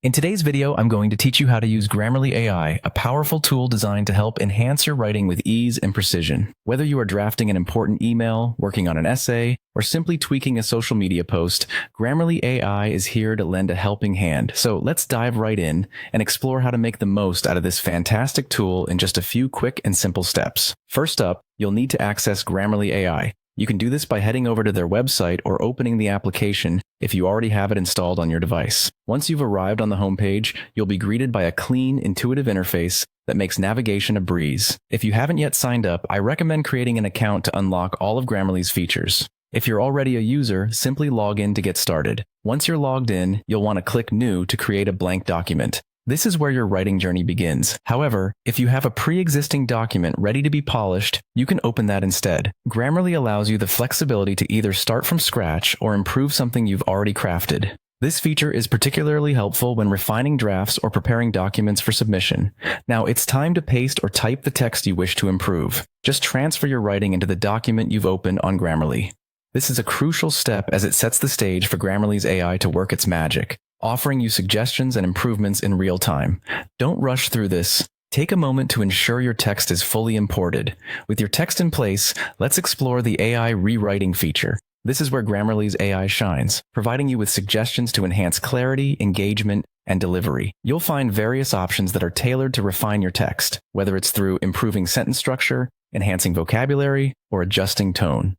In today's video, I'm going to teach you how to use Grammarly AI, a powerful tool designed to help enhance your writing with ease and precision. Whether you are drafting an important email, working on an essay, or simply tweaking a social media post, Grammarly AI is here to lend a helping hand. So let's dive right in and explore how to make the most out of this fantastic tool in just a few quick and simple steps. First up, you'll need to access Grammarly AI. You can do this by heading over to their website or opening the application if you already have it installed on your device. Once you've arrived on the homepage, you'll be greeted by a clean, intuitive interface that makes navigation a breeze. If you haven't yet signed up, I recommend creating an account to unlock all of Grammarly's features. If you're already a user, simply log in to get started. Once you're logged in, you'll want to click New to create a blank document. This is where your writing journey begins. However, if you have a pre-existing document ready to be polished, you can open that instead. Grammarly allows you the flexibility to either start from scratch or improve something you've already crafted. This feature is particularly helpful when refining drafts or preparing documents for submission. Now it's time to paste or type the text you wish to improve. Just transfer your writing into the document you've opened on Grammarly. This is a crucial step as it sets the stage for Grammarly's AI to work its magic, offering you suggestions and improvements in real time. Don't rush through this. Take a moment to ensure your text is fully imported. With your text in place, let's explore the AI rewriting feature. This is where Grammarly's AI shines, providing you with suggestions to enhance clarity, engagement, and delivery. You'll find various options that are tailored to refine your text, whether it's through improving sentence structure, enhancing vocabulary, or adjusting tone.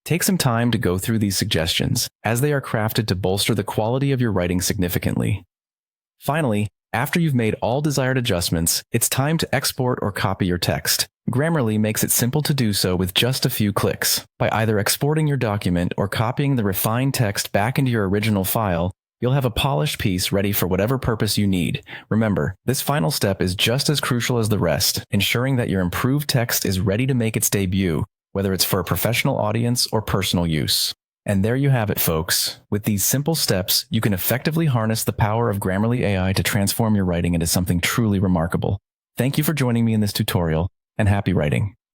Take some time to go through these suggestions, as they are crafted to bolster the quality of your writing significantly. Finally, after you've made all desired adjustments, it's time to export or copy your text. Grammarly makes it simple to do so with just a few clicks. By either exporting your document or copying the refined text back into your original file, you'll have a polished piece ready for whatever purpose you need. Remember, this final step is just as crucial as the rest, ensuring that your improved text is ready to make its debut, whether it's for a professional audience or personal use. And there you have it, folks. With these simple steps, you can effectively harness the power of Grammarly AI to transform your writing into something truly remarkable. Thank you for joining me in this tutorial, and happy writing.